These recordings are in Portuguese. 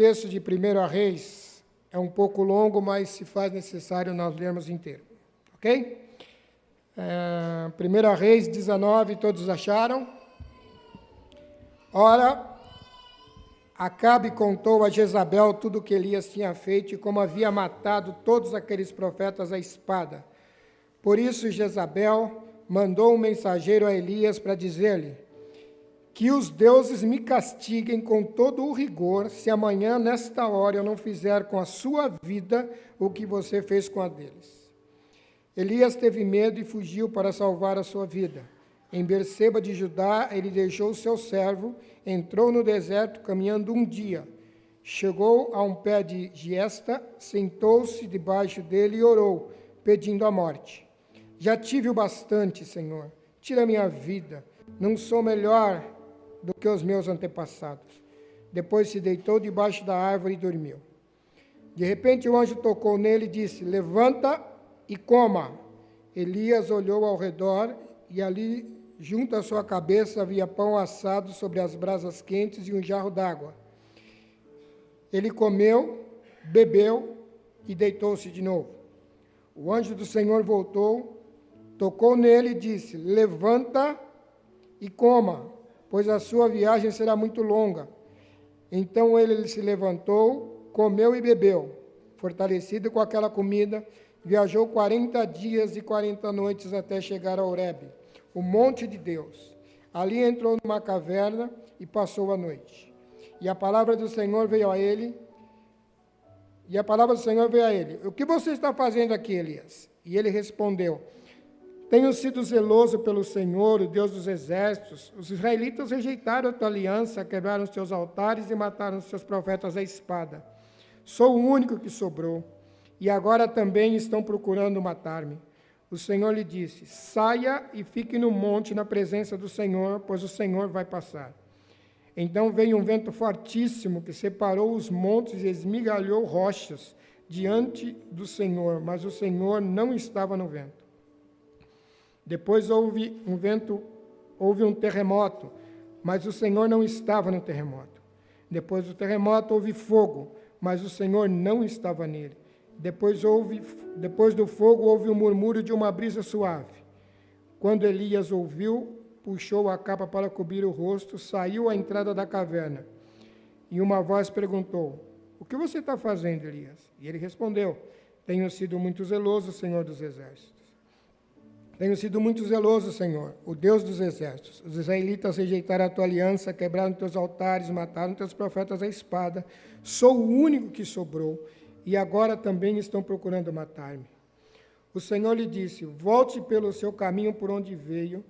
texto de 1 Reis é um pouco longo, mas se faz necessário nós lermos inteiro. Ok? 1 Reis 19, todos acharam? Ora, Acabe contou a Jezabel tudo o que Elias tinha feito e como havia matado todos aqueles profetas à espada. Por isso Jezabel mandou um mensageiro a Elias para dizer-lhe: que os deuses me castiguem com todo o rigor, se amanhã, nesta hora, eu não fizer com a sua vida o que você fez com a deles. Elias teve medo e fugiu para salvar a sua vida. Em Berseba de Judá, ele deixou o seu servo, entrou no deserto caminhando um dia. Chegou a um pé de giesta, sentou-se debaixo dele e orou, pedindo a morte. Já tive o bastante, Senhor, tira minha vida, não sou melhor do que os meus antepassados. Depois se deitou debaixo da árvore e dormiu. De repente o anjo tocou nele e disse: levanta e coma. Elias olhou ao redor e ali, junto à sua cabeça, havia pão assado sobre as brasas quentes e um jarro d'água. Ele comeu, bebeu e deitou-se de novo. O anjo do Senhor voltou, tocou nele e disse: levanta e coma, pois a sua viagem será muito longa. Então ele se levantou, comeu e bebeu. Fortalecido com aquela comida, viajou 40 dias e 40 noites até chegar a Horebe, o monte de Deus. Ali entrou numa caverna e passou a noite. E a palavra do Senhor veio a ele. O que você está fazendo aqui, Elias? E ele respondeu: tenho sido zeloso pelo Senhor, o Deus dos exércitos. Os israelitas rejeitaram a tua aliança, quebraram os teus altares e mataram os teus profetas à espada. Sou o único que sobrou, e agora também estão procurando matar-me. O Senhor lhe disse: saia e fique no monte na presença do Senhor, pois o Senhor vai passar. Então veio um vento fortíssimo que separou os montes e esmigalhou rochas diante do Senhor, mas o Senhor não estava no vento. Depois houve um terremoto, mas o Senhor não estava no terremoto. Depois do terremoto houve fogo, mas o Senhor não estava nele. Depois do fogo houve um murmúrio de uma brisa suave. Quando Elias ouviu, puxou a capa para cobrir o rosto, saiu à entrada da caverna. E uma voz perguntou: o que você está fazendo, Elias? E ele respondeu: tenho sido muito zeloso, Senhor dos exércitos. Tenho sido muito zeloso, Senhor, o Deus dos exércitos. Os israelitas rejeitaram a tua aliança, quebraram teus altares, mataram teus profetas à espada. Sou o único que sobrou, e agora também estão procurando matar-me. O Senhor lhe disse: volte pelo seu caminho por onde veio,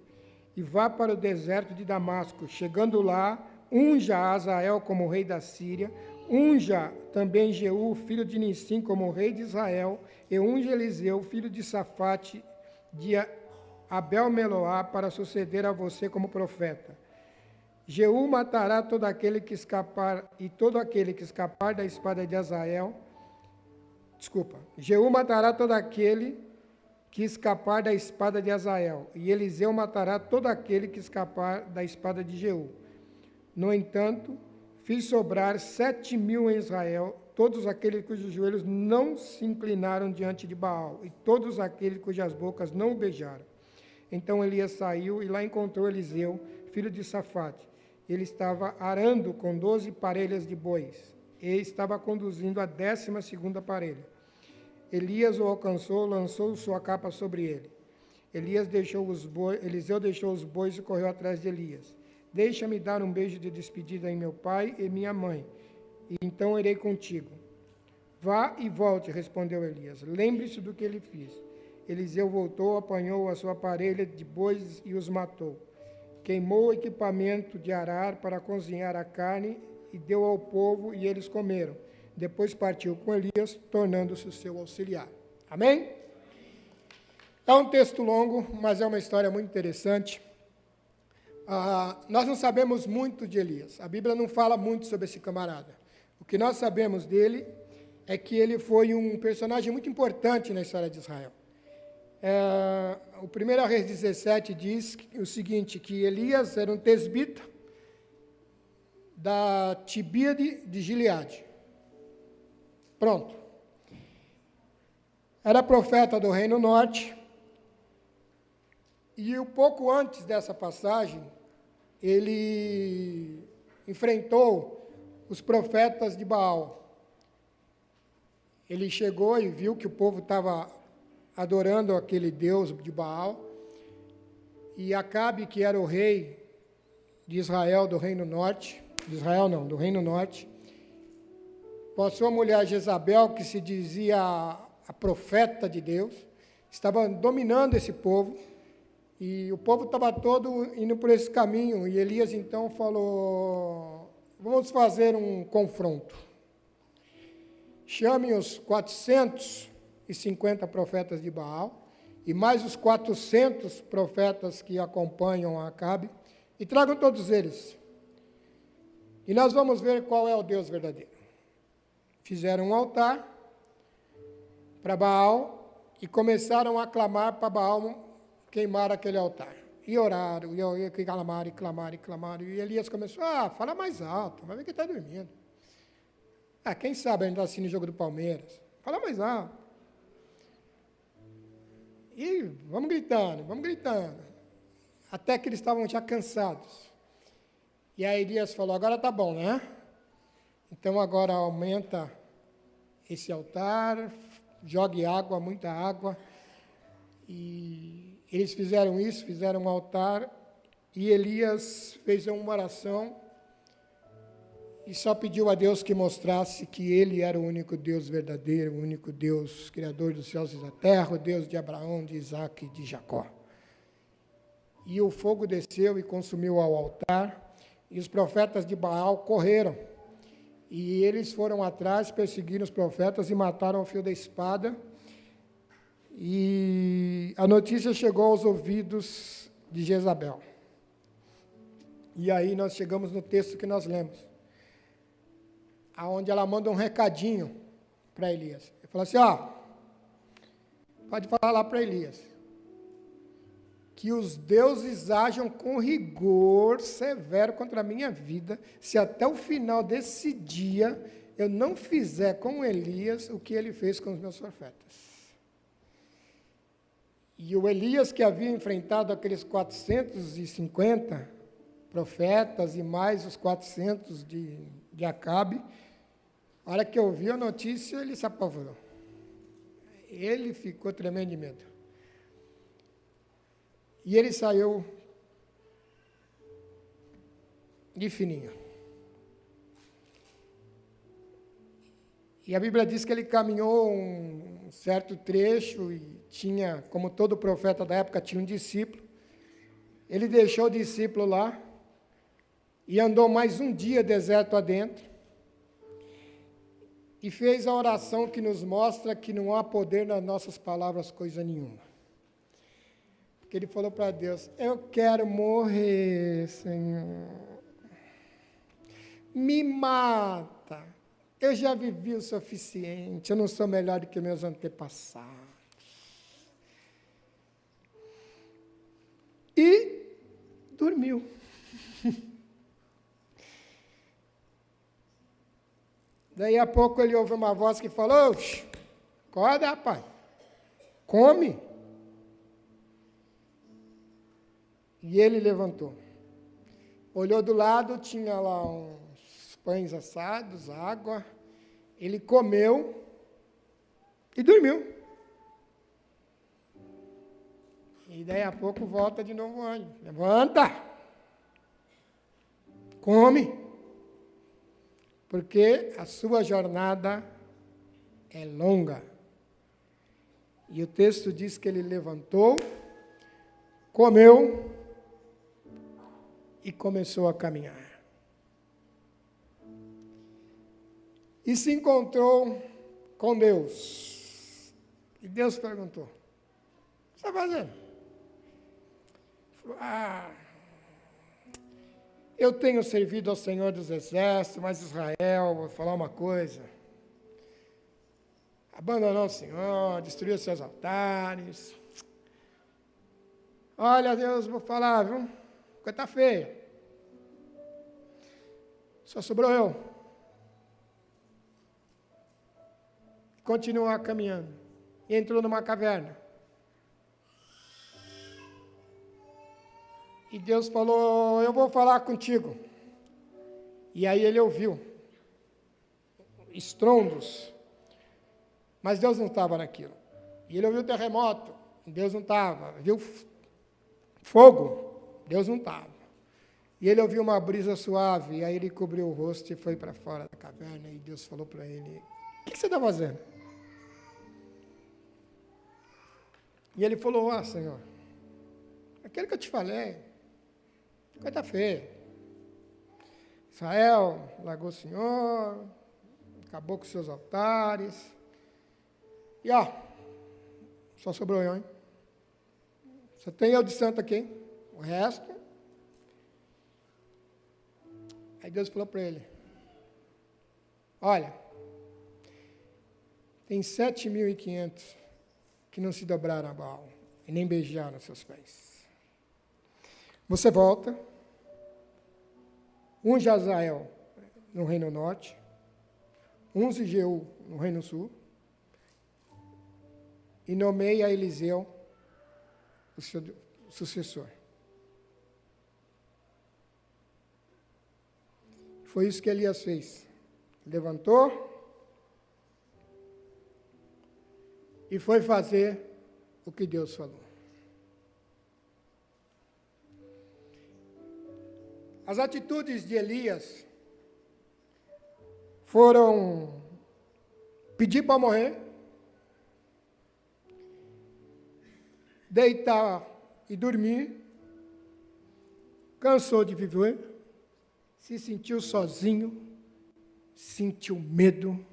e vá para o deserto de Damasco. Chegando lá, unja Azael como rei da Síria, unja também Jeú, filho de Nissim, como rei de Israel, e unja Eliseu, filho de Safate, de Abel-Meloá, para suceder a você como profeta. Jeú matará todo aquele que escapar, e todo aquele que escapar da espada de Azael. Jeú matará todo aquele que escapar da espada de Azael, e Eliseu matará todo aquele que escapar da espada de Jeú. No entanto, fiz sobrar 7.000 em Israel, todos aqueles cujos joelhos não se inclinaram diante de Baal, e todos aqueles cujas bocas não o beijaram. Então Elias saiu e lá encontrou Eliseu, filho de Safate. Ele estava arando com 12 parelhas de bois, e estava conduzindo a 12ª parelha. Elias o alcançou, lançou sua capa sobre ele. Eliseu deixou os bois e correu atrás de Elias. Deixa-me dar um beijo de despedida em meu pai e minha mãe, e então irei contigo. Vá e volte, respondeu Elias. Lembre-se do que ele fez. Eliseu voltou, apanhou a sua parelha de bois e os matou. Queimou o equipamento de arar para cozinhar a carne e deu ao povo, e eles comeram. Depois partiu com Elias, tornando-se o seu auxiliar. Amém? É um texto longo, mas é uma história muito interessante. Nós não sabemos muito de Elias. A Bíblia não fala muito sobre esse camarada. O que nós sabemos dele é que ele foi um personagem muito importante na história de Israel. O 1 Reis 17 diz o seguinte, que Elias era um tesbita da Tibíade de Gileade. Pronto. Era profeta do Reino Norte, e um pouco antes dessa passagem, ele enfrentou os profetas de Baal. Ele chegou e viu que o povo estava adorando aquele Deus de Baal, e Acabe, que era o rei de Israel, do Reino Norte, de Israel não, do Reino Norte, com a sua mulher Jezabel, que se dizia a profeta de Deus, estava dominando esse povo, e o povo estava todo indo por esse caminho, e Elias então falou, vamos fazer um confronto. Chame os 450 profetas de Baal, e mais os 400 profetas que acompanham Acabe, e tragam todos eles. E nós vamos ver qual é o Deus verdadeiro. Fizeram um altar para Baal e começaram a clamar para Baal queimar aquele altar. E oraram, e clamaram, e clamaram, e clamaram. E Elias começou, fala mais alto, vai ver que está dormindo. Quem sabe a gente está assistindo o jogo do Palmeiras. Fala mais alto. E vamos gritando, até que eles estavam já cansados. E aí Elias falou, agora tá bom, né? Então agora aumenta esse altar, jogue água, muita água. E eles fizeram isso, fizeram um altar, e Elias fez uma oração e só pediu a Deus que mostrasse que ele era o único Deus verdadeiro, o único Deus, Criador dos céus e da terra, o Deus de Abraão, de Isaac e de Jacó. E o fogo desceu e consumiu ao altar, e os profetas de Baal correram. E eles foram atrás, perseguiram os profetas e mataram ao fio da espada. E a notícia chegou aos ouvidos de Jezabel. E aí nós chegamos no texto que nós lemos, aonde ela manda um recadinho para Elias. Ele fala assim, pode falar lá para Elias, que os deuses ajam com rigor severo contra a minha vida, se até o final desse dia eu não fizer com Elias o que ele fez com os meus profetas. E o Elias, que havia enfrentado aqueles 450 profetas e mais os 400 de Acabe, a hora que ouviu a notícia, ele se apavorou. Ele ficou tremendo de medo. E ele saiu de fininho. E a Bíblia diz que ele caminhou um certo trecho e tinha, como todo profeta da época, tinha um discípulo. Ele deixou o discípulo lá e andou mais um dia deserto adentro e fez a oração que nos mostra que não há poder nas nossas palavras coisa nenhuma. Porque ele falou para Deus, eu quero morrer, Senhor. Me mata. Eu já vivi o suficiente, eu não sou melhor do que meus antepassados. E dormiu. Daí a pouco ele ouve uma voz que falou, acorda, rapaz, come. E ele levantou. Olhou do lado, tinha lá uns pães assados, água. Ele comeu e dormiu. E daí a pouco volta de novo o anjo. Levanta! Come! Porque a sua jornada é longa. E o texto diz que ele levantou, comeu e começou a caminhar. E se encontrou com Deus. E Deus perguntou, o que você está fazendo? Ele falou, eu tenho servido ao Senhor dos Exércitos, mas Israel, vou falar uma coisa, abandonou o Senhor, destruiu seus altares. Olha, Deus, vou falar, viu? Coisa tá feia. Só sobrou eu. continuou caminhando. E entrou numa caverna. E Deus falou, eu vou falar contigo. E aí ele ouviu estrondos, mas Deus não estava naquilo. E ele ouviu terremoto, Deus não estava. Viu fogo, Deus não estava. E ele ouviu uma brisa suave, e aí ele cobriu o rosto e foi para fora da caverna, e Deus falou para ele, o que você está fazendo? E ele falou, Senhor, aquele que eu te falei, coisa feia. Israel largou o Senhor, acabou com seus altares. E só sobrou eu, hein? Só tem eu de santo aqui. O resto. Aí Deus falou para ele: olha, tem 7.500 que não se dobraram a Baal e nem beijaram seus pés. Você volta, unge Azael no reino norte, unge Jeú no reino sul, e nomeia Eliseu o seu sucessor. Foi isso que Elias fez. Levantou e foi fazer o que Deus falou. As atitudes de Elias foram pedir para morrer, deitar e dormir, cansou de viver, se sentiu sozinho, sentiu medo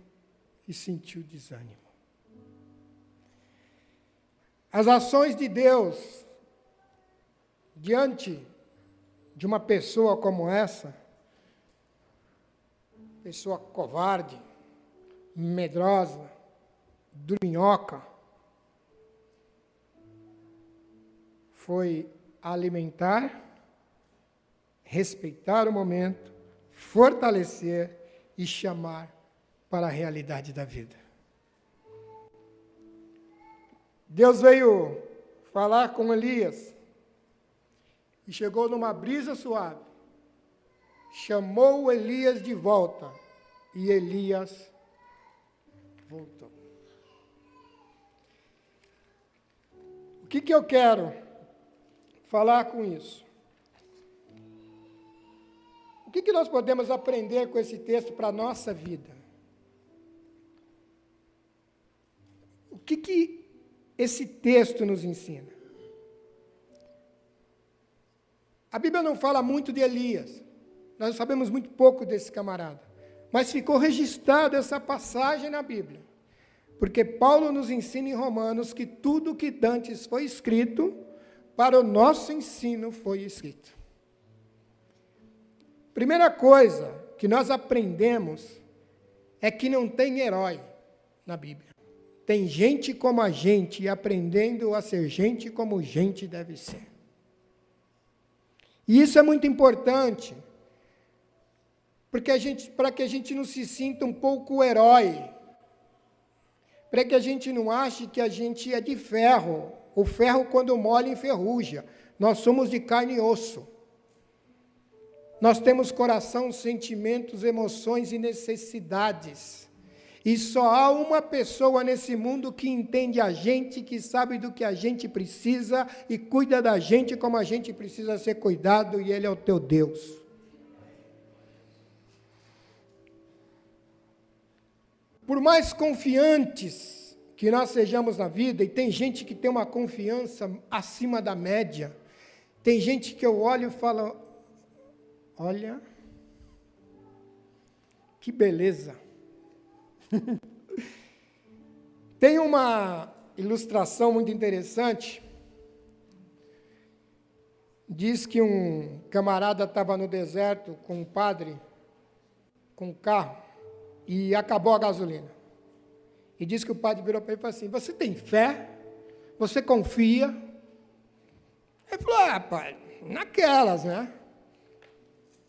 e sentiu desânimo. As ações de Deus diante de uma pessoa como essa, pessoa covarde, medrosa, dorminhoca, foi alimentar, respeitar o momento, fortalecer e chamar para a realidade da vida. Deus veio falar com Elias e chegou numa brisa suave, chamou Elias de volta e Elias voltou. O que eu quero falar com isso? O que nós podemos aprender com esse texto para a nossa vida? O que esse texto nos ensina? A Bíblia não fala muito de Elias, nós sabemos muito pouco desse camarada, mas ficou registrada essa passagem na Bíblia, porque Paulo nos ensina em Romanos que tudo que dantes foi escrito, para o nosso ensino foi escrito. Primeira coisa que nós aprendemos é que não tem herói na Bíblia. Tem gente como a gente e aprendendo a ser gente como gente deve ser. E isso é muito importante, porque para que a gente não se sinta um pouco herói, para que a gente não ache que a gente é de ferro. O ferro, quando molha, enferruja. Nós somos de carne e osso. Nós temos coração, sentimentos, emoções e necessidades. E só há uma pessoa nesse mundo que entende a gente, que sabe do que a gente precisa e cuida da gente como a gente precisa ser cuidado, e Ele é o teu Deus. Por mais confiantes que nós sejamos na vida, e tem gente que tem uma confiança acima da média, tem gente que eu olho e falo, olha, que beleza. Tem uma ilustração muito interessante, diz que um camarada estava no deserto com um padre, com um carro, e acabou a gasolina. E diz que o padre virou para ele e falou assim, você tem fé? Você confia? Ele falou, pai, naquelas, né?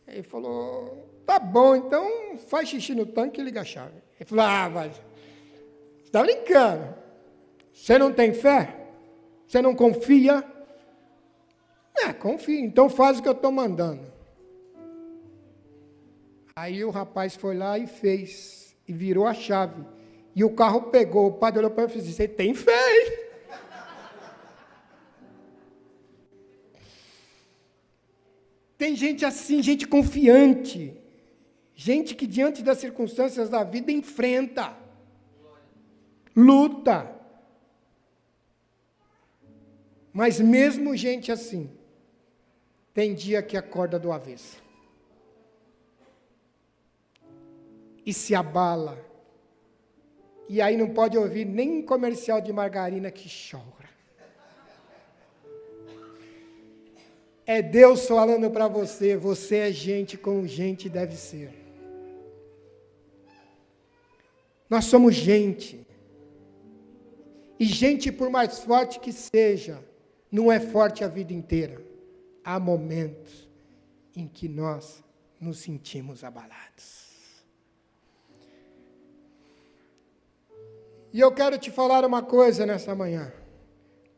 Ele falou, tá bom, então faz xixi no tanque e liga a chave. Ele falou, vai, Está brincando? Você não tem fé? Você não confia? Confia, então faz o que eu estou mandando. Aí o rapaz foi lá e fez, e virou a chave. E o carro pegou, o padre olhou para ele e disse, você tem fé, hein? Tem gente assim, gente confiante. Gente que diante das circunstâncias da vida enfrenta. Luta. Mas mesmo gente assim, tem dia que acorda do avesso. E se abala. E aí não pode ouvir nem comercial de margarina que chora. É Deus falando para você, você é gente como gente deve ser. Nós somos gente. E gente, por mais forte que seja, não é forte a vida inteira. Há momentos em que nós nos sentimos abalados. E eu quero te falar uma coisa nessa manhã.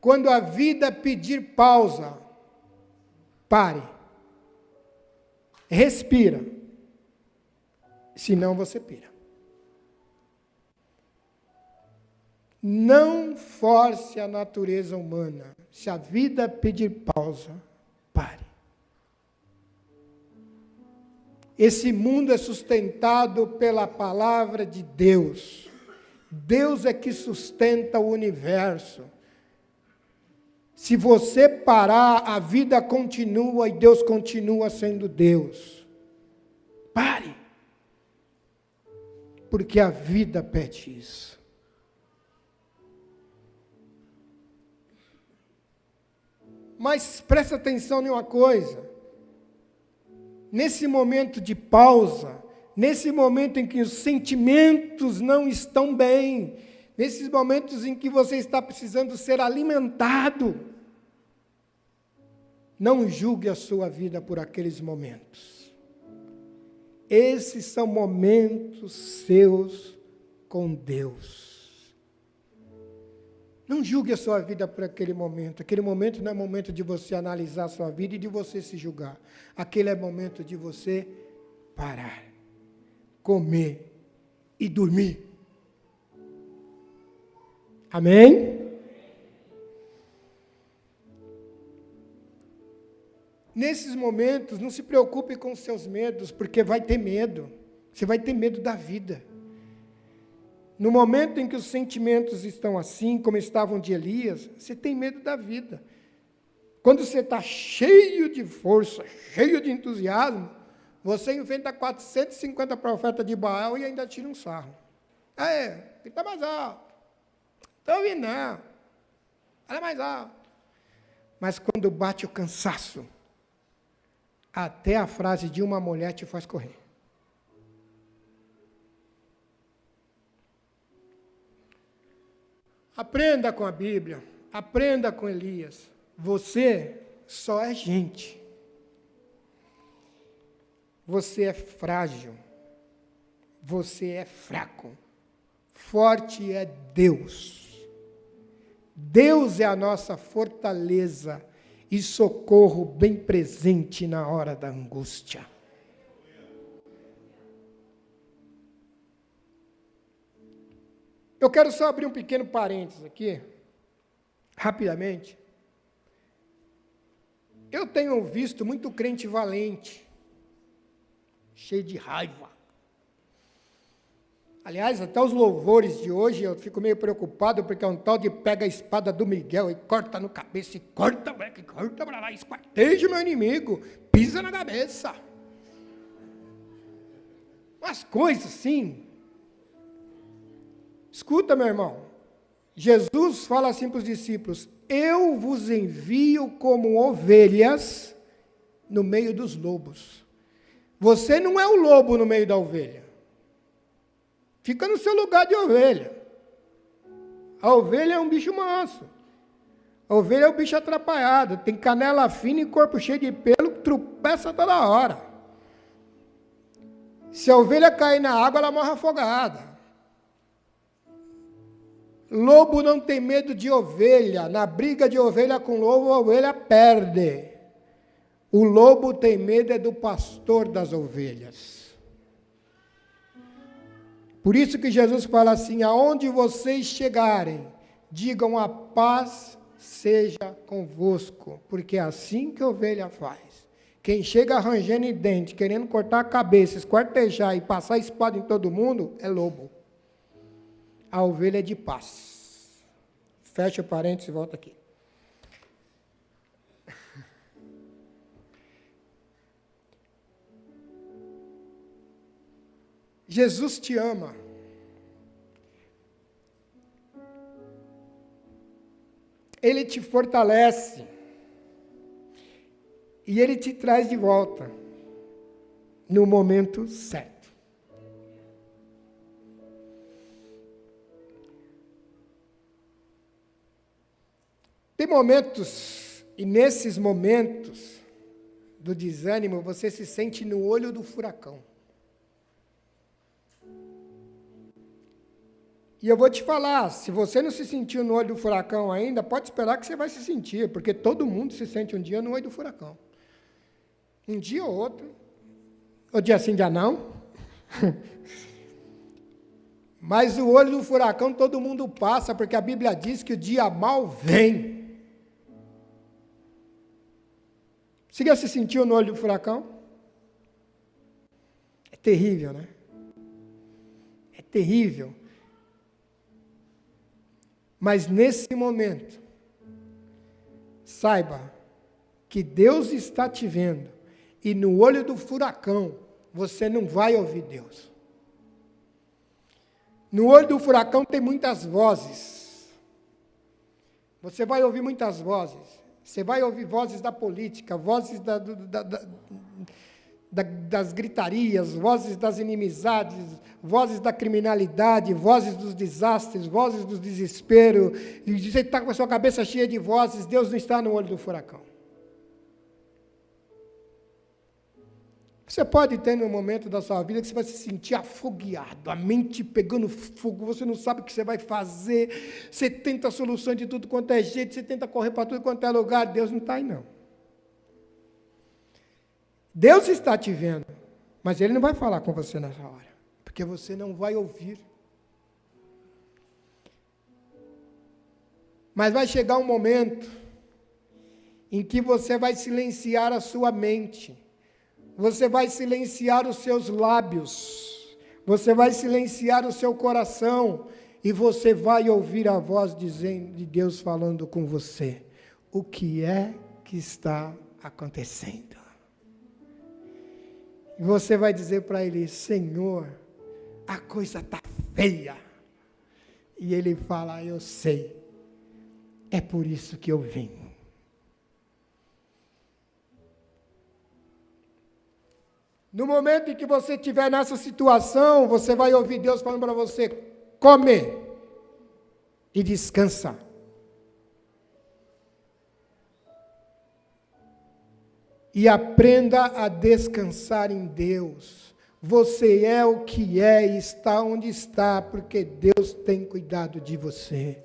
Quando a vida pedir pausa, pare. Respira. Senão você pira. Não force a natureza humana. Se a vida pedir pausa, pare. Esse mundo é sustentado pela palavra de Deus. Deus é que sustenta o universo. Se você parar, a vida continua e Deus continua sendo Deus. Pare. Porque a vida pede isso. Mas presta atenção em uma coisa. Nesse momento de pausa, nesse momento em que os sentimentos não estão bem, nesses momentos em que você está precisando ser alimentado, não julgue a sua vida por aqueles momentos. Esses são momentos seus com Deus. Não julgue a sua vida por aquele momento. Aquele momento não é momento de você analisar a sua vida e de você se julgar. Aquele é momento de você parar, comer e dormir. Amém? Nesses momentos, não se preocupe com os seus medos, porque vai ter medo. Você vai ter medo da vida. No momento em que os sentimentos estão assim, como estavam de Elias, você tem medo da vida. Quando você está cheio de força, cheio de entusiasmo, você enfrenta 450 profetas de Baal e ainda tira um sarro. Grita mais alto. Estou ouvindo, não. Fala mais alto. Mas quando bate o cansaço, até a frase de uma mulher te faz correr. Aprenda com a Bíblia, aprenda com Elias. Você só é gente. Você é frágil. Você é fraco. Forte é Deus. Deus é a nossa fortaleza e socorro bem presente na hora da angústia. Eu quero só abrir um pequeno parênteses aqui, rapidamente. Eu tenho visto muito crente valente, cheio de raiva. Aliás, até os louvores de hoje eu fico meio preocupado, porque é um tal de pega a espada do Miguel e corta no cabeça, e corta para lá, esquarteja o meu inimigo, pisa na cabeça. Umas coisas assim. Escuta, meu irmão, Jesus fala assim para os discípulos, eu vos envio como ovelhas no meio dos lobos. Você não é o lobo no meio da ovelha. Fica no seu lugar de ovelha. A ovelha é um bicho manso. A ovelha é um bicho atrapalhado, tem canela fina e corpo cheio de pelo, tropeça toda hora. Se a ovelha cair na água, ela morre afogada. Lobo não tem medo de ovelha. Na briga de ovelha com lobo, a ovelha perde. O lobo tem medo é do pastor das ovelhas. Por isso que Jesus fala assim: aonde vocês chegarem, digam a paz seja convosco, porque é assim que a ovelha faz. Quem chega arranjando em dente, querendo cortar a cabeça, esquartejar e passar espada em todo mundo, é lobo. A ovelha é de paz. Fecha o parênteses e volta aqui. Jesus te ama. Ele te fortalece. E Ele te traz de volta no momento certo. Tem momentos, e nesses momentos do desânimo, você se sente no olho do furacão. E eu vou te falar, se você não se sentiu no olho do furacão ainda, pode esperar que você vai se sentir, porque todo mundo se sente um dia no olho do furacão. Um dia ou outro. Ou dia sim, dia não. Mas o olho do furacão todo mundo passa, porque a Bíblia diz que o dia mal vem. Você já se sentiu no olho do furacão? É terrível, né? É terrível. Mas nesse momento, saiba que Deus está te vendo, e no olho do furacão, você não vai ouvir Deus. No olho do furacão tem muitas vozes. Você vai ouvir muitas vozes. Você vai ouvir vozes da política, vozes das gritarias, vozes das inimizades, vozes da criminalidade, vozes dos desastres, vozes do desespero, e você está com a sua cabeça cheia de vozes, Deus não está no olho do furacão. Você pode ter um momento da sua vida que você vai se sentir afogueado, a mente pegando fogo, você não sabe o que você vai fazer, você tenta solução de tudo quanto é jeito, você tenta correr para tudo quanto é lugar, Deus não está aí não. Deus está te vendo, mas Ele não vai falar com você nessa hora, porque você não vai ouvir. Mas vai chegar um momento em que você vai silenciar a sua mente, você vai silenciar os seus lábios, você vai silenciar o seu coração, e você vai ouvir a voz de Deus falando com você. O que é que está acontecendo? E você vai dizer para Ele: Senhor, a coisa está feia. E Ele fala: eu sei, é por isso que eu vim. No momento em que você estiver nessa situação, você vai ouvir Deus falando para você: come e descansa. E aprenda a descansar em Deus. Você é o que é e está onde está, porque Deus tem cuidado de você.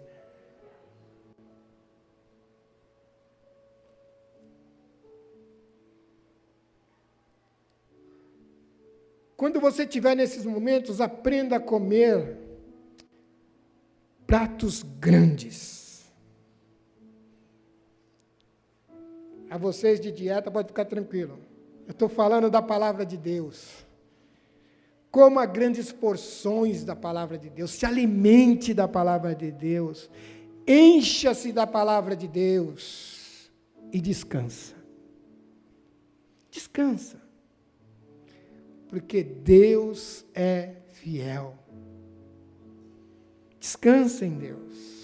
Quando você estiver nesses momentos, aprenda a comer pratos grandes. A vocês de dieta, pode ficar tranquilo. Eu estou falando da palavra de Deus. Coma grandes porções da palavra de Deus. Se alimente da palavra de Deus. Encha-se da palavra de Deus. E descansa. Descansa. Porque Deus é fiel. Descansa em Deus.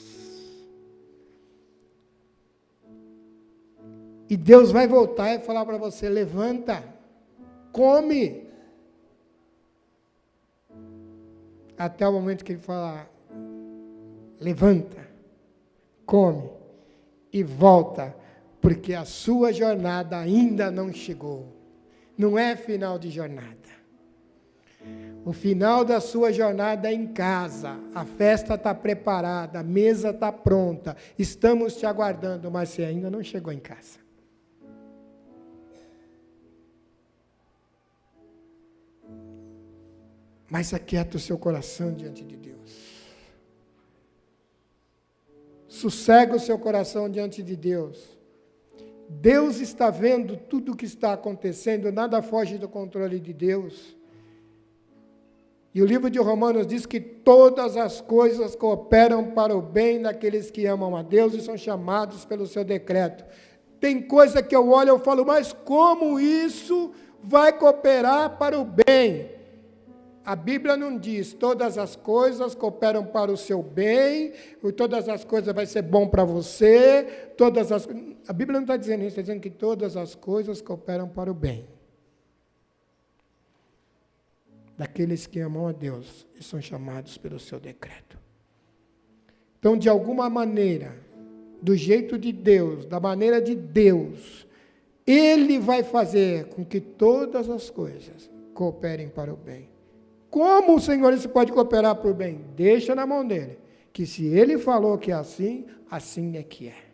E Deus vai voltar e falar para você: levanta, come. Até o momento que Ele falar: levanta, come e volta, porque a sua jornada ainda não chegou. Não é final de jornada. O final da sua jornada é em casa. A festa está preparada, a mesa está pronta. Estamos te aguardando, mas você ainda não chegou em casa. Mas aquieta o seu coração diante de Deus. Sossega o seu coração diante de Deus. Deus está vendo tudo o que está acontecendo, nada foge do controle de Deus. E o livro de Romanos diz que todas as coisas cooperam para o bem daqueles que amam a Deus e são chamados pelo seu decreto. Tem coisa que eu olho e eu falo, mas como isso vai cooperar para o bem? A Bíblia não diz, todas as coisas cooperam para o seu bem, ou todas as coisas vai ser bom para você, a Bíblia não está dizendo isso, está dizendo que todas as coisas cooperam para o bem. Daqueles que amam a Deus e são chamados pelo seu decreto. Então, de alguma maneira, do jeito de Deus, da maneira de Deus, Ele vai fazer com que todas as coisas cooperem para o bem. Como o Senhor isso pode cooperar para o bem? Deixa na mão dele, que se Ele falou que é assim, assim é que é.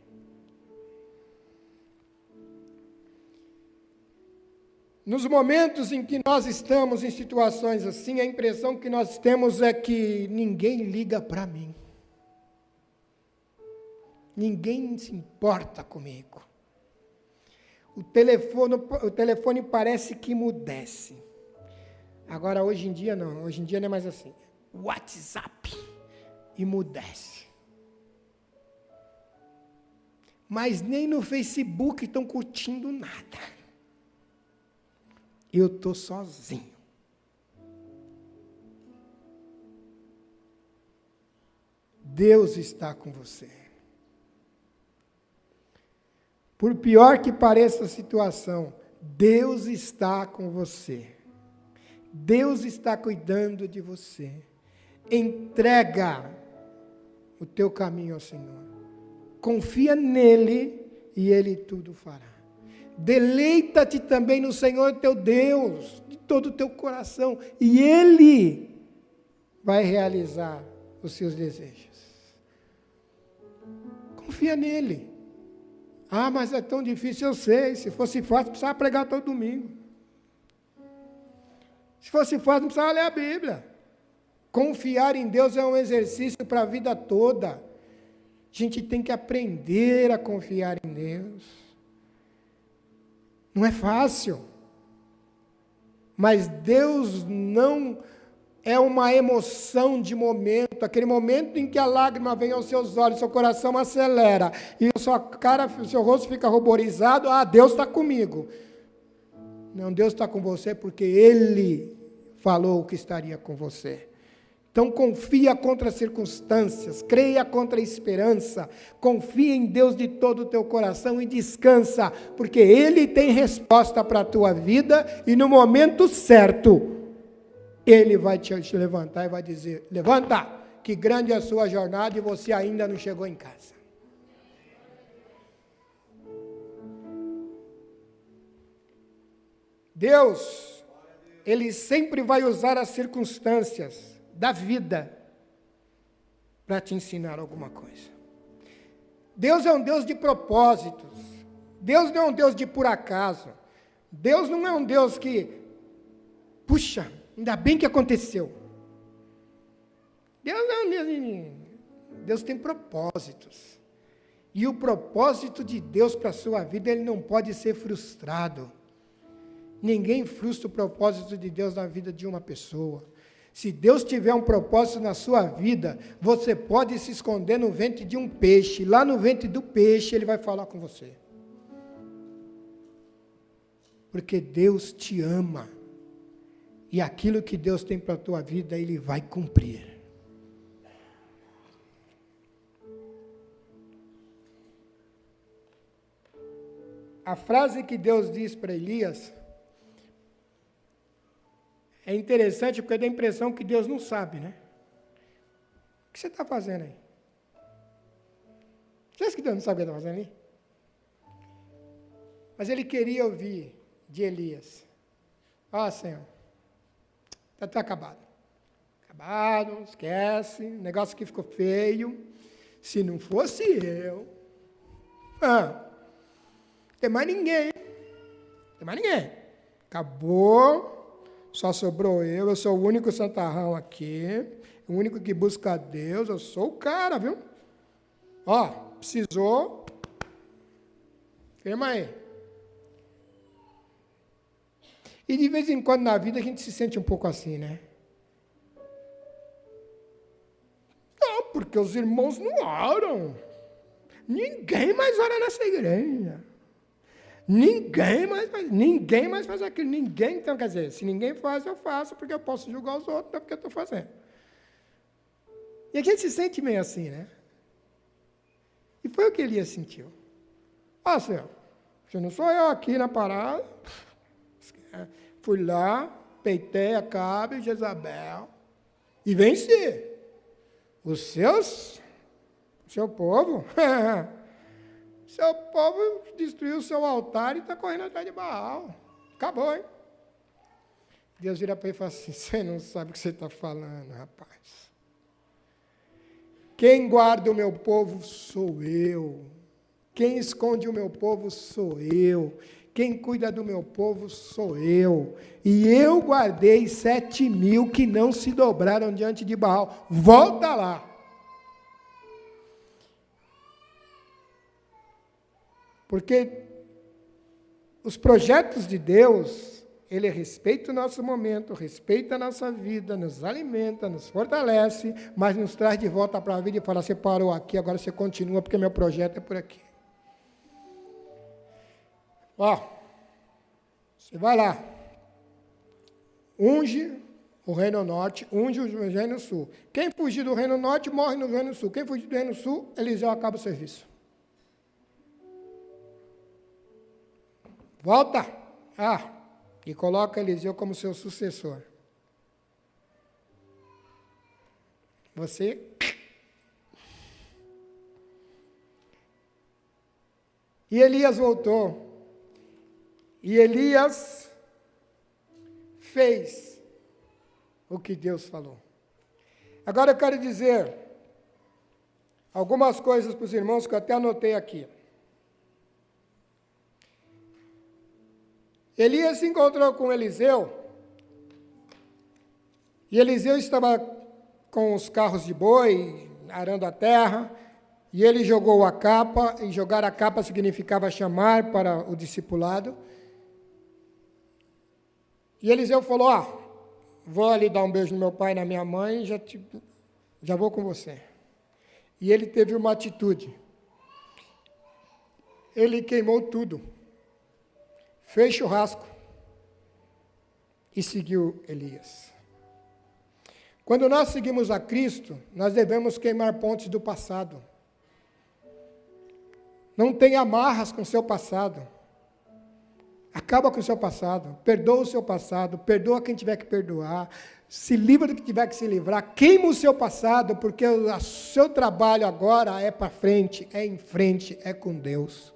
Nos momentos em que nós estamos em situações assim, a impressão que nós temos é que ninguém liga para mim. Ninguém se importa comigo. O telefone parece que emudece. Agora, hoje em dia não é mais assim. O WhatsApp emudece. Mas nem no Facebook estão curtindo nada. Eu estou sozinho. Deus está com você. Por pior que pareça a situação, Deus está com você. Deus está cuidando de você. Entrega o teu caminho ao Senhor. Confia nele e ele tudo fará. Deleita-te também no Senhor teu Deus, de todo o teu coração, e Ele vai realizar os seus desejos. Confia nele. Ah, mas é tão difícil, eu sei. Se fosse fácil, precisava pregar todo domingo. Se fosse fácil, não precisava ler a Bíblia. Confiar em Deus é um exercício para a vida toda. A gente tem que aprender a confiar em Deus. Não é fácil, mas Deus não é uma emoção de momento, aquele momento em que a lágrima vem aos seus olhos, seu coração acelera, e o seu rosto fica ruborizado, Deus está comigo. Não, Deus está com você porque Ele falou que estaria com você. Então confia contra as circunstâncias, creia contra a esperança, confia em Deus de todo o teu coração e descansa, porque Ele tem resposta para a tua vida e no momento certo, Ele vai te levantar e vai dizer, levanta, que grande é a sua jornada e você ainda não chegou em casa. Deus, Ele sempre vai usar as circunstâncias da vida para te ensinar alguma coisa. Deus é um Deus de propósitos. Deus não é um Deus de por acaso. Deus não é um Deus que, puxa, ainda bem que aconteceu. Deus não é um Deus, Deus tem propósitos. E o propósito de Deus para a sua vida, ele não pode ser frustrado. Ninguém frustra o propósito de Deus na vida de uma pessoa. Se Deus tiver um propósito na sua vida, você pode se esconder no ventre de um peixe. Lá no ventre do peixe, Ele vai falar com você. Porque Deus te ama. E aquilo que Deus tem para a tua vida, Ele vai cumprir. A frase que Deus diz para Elias é interessante porque dá a impressão que Deus não sabe, né? O que você está fazendo aí? Você acha que Deus não sabe o que está fazendo ali? Mas ele queria ouvir de Elias. Senhor, Está acabado. Acabado, esquece, negócio que ficou feio. Se não fosse eu, tem mais ninguém. Tem mais ninguém. Acabou, só sobrou eu sou o único santarrão aqui, o único que busca a Deus, eu sou o cara, viu? Ó, precisou, firma aí. E de vez em quando na vida a gente se sente um pouco assim, né? Não, porque os irmãos não oram. Ninguém mais ora nessa igreja. Ninguém mais faz aquilo. Ninguém, então, quer dizer, se ninguém faz, eu faço, porque eu posso julgar os outros, não é porque eu estou fazendo. E a gente se sente meio assim, né? E foi o que Elias sentiu. Ó, Senhor, se não sou eu aqui na parada, fui lá, peitei Acabe e Jezabel e venci. O seu povo, seu povo destruiu o seu altar e está correndo atrás de Baal. Acabou, hein? Deus vira para ele e fala assim, você não sabe o que você está falando, rapaz. Quem guarda o meu povo sou eu. Quem esconde o meu povo sou eu. Quem cuida do meu povo sou eu. E eu guardei 7.000 que não se dobraram diante de Baal. Volta lá. Porque os projetos de Deus, Ele respeita o nosso momento, respeita a nossa vida, nos alimenta, nos fortalece, mas nos traz de volta para a vida e fala, você parou aqui, agora você continua, porque meu projeto é por aqui. Ó, você vai lá, unge o Reino Norte, unge o Reino Sul. Quem fugir do Reino Norte, morre no Reino Sul. Quem fugir do Reino Sul, Eliseu acaba o serviço. Volta! E coloca Eliseu como seu sucessor. Você... E Elias voltou. E Elias fez o que Deus falou. Agora eu quero dizer algumas coisas para os irmãos que eu até anotei aqui. Elias se encontrou com Eliseu, e Eliseu estava com os carros de boi, arando a terra, e ele jogou a capa, e jogar a capa significava chamar para o discipulado. E Eliseu falou, vou ali dar um beijo no meu pai e na minha mãe, já vou com você. E ele teve uma atitude. Ele queimou tudo. Fez churrasco e seguiu Elias. Quando nós seguimos a Cristo, nós devemos queimar pontes do passado. Não tenha amarras com o seu passado. Acaba com o seu passado, perdoa o seu passado, perdoa quem tiver que perdoar, se livra do que tiver que se livrar, queima o seu passado, porque o seu trabalho agora é para frente, é em frente, é com Deus.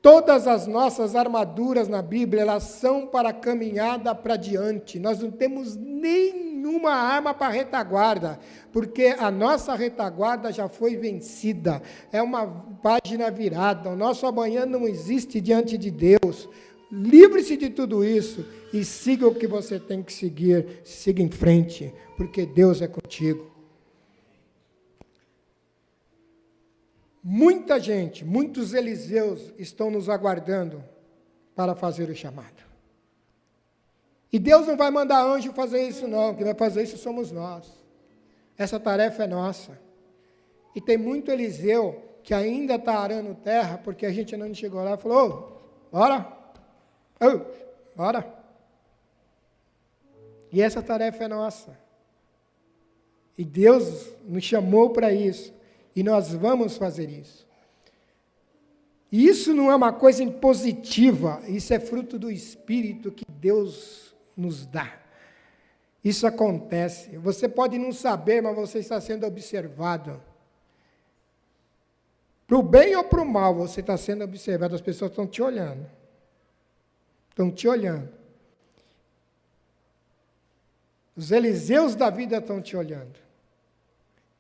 Todas as nossas armaduras na Bíblia, elas são para a caminhada para diante. Nós não temos nenhuma arma para retaguarda, porque a nossa retaguarda já foi vencida. É uma página virada. O nosso amanhã não existe diante de Deus. Livre-se de tudo isso e siga o que você tem que seguir. Siga em frente, porque Deus é contigo. Muita gente, muitos Eliseus estão nos aguardando para fazer o chamado. E Deus não vai mandar anjo fazer isso não, quem vai fazer isso somos nós. Essa tarefa é nossa. E tem muito Eliseu que ainda está arando terra, porque a gente não chegou lá e falou, bora, bora. E essa tarefa é nossa. E Deus nos chamou para isso. E nós vamos fazer isso. E isso não é uma coisa impositiva, isso é fruto do Espírito que Deus nos dá. Isso acontece. Você pode não saber, mas você está sendo observado. Para o bem ou para o mal, você está sendo observado. As pessoas estão te olhando. Estão te olhando. Os Eliseus da vida estão te olhando.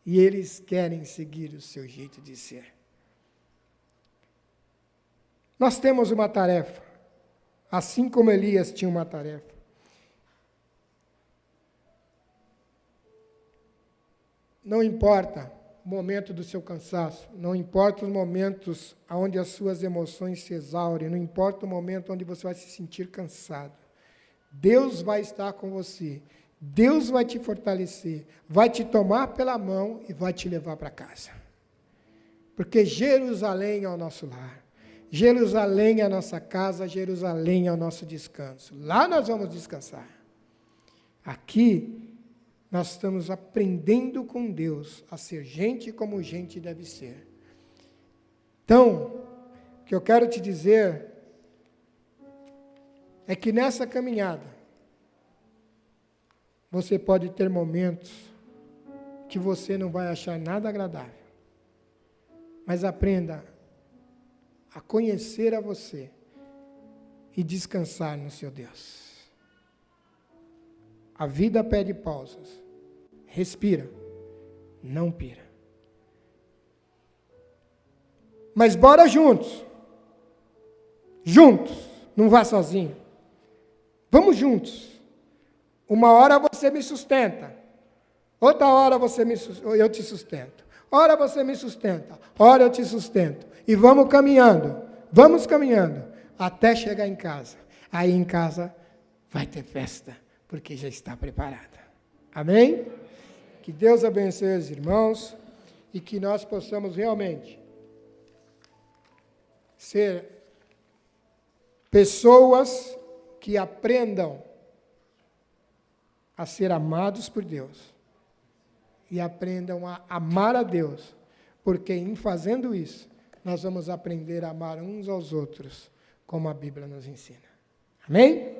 E eles querem seguir o seu jeito de ser. Nós temos uma tarefa, assim como Elias tinha uma tarefa. Não importa o momento do seu cansaço, não importa os momentos onde as suas emoções se exaurem, não importa o momento onde você vai se sentir cansado. Deus vai estar com você, Deus vai te fortalecer, vai te tomar pela mão e vai te levar para casa. Porque Jerusalém é o nosso lar, Jerusalém é a nossa casa, Jerusalém é o nosso descanso. Lá nós vamos descansar. Aqui, nós estamos aprendendo com Deus a ser gente como gente deve ser. Então, o que eu quero te dizer é que nessa caminhada, você pode ter momentos que você não vai achar nada agradável. Mas aprenda a conhecer a você e descansar no seu Deus. A vida pede pausas. Respira, não pira. Mas bora juntos. Juntos, não vá sozinho. Vamos juntos. Uma hora você me sustenta. Outra hora eu te sustento. Ora você me sustenta. Ora eu te sustento. E vamos caminhando, até chegar em casa. Aí em casa vai ter festa, porque já está preparada. Amém? Que Deus abençoe os irmãos e que nós possamos realmente ser pessoas que aprendam a ser amados por Deus e aprendam a amar a Deus, porque em fazendo isso, nós vamos aprender a amar uns aos outros, como a Bíblia nos ensina. Amém?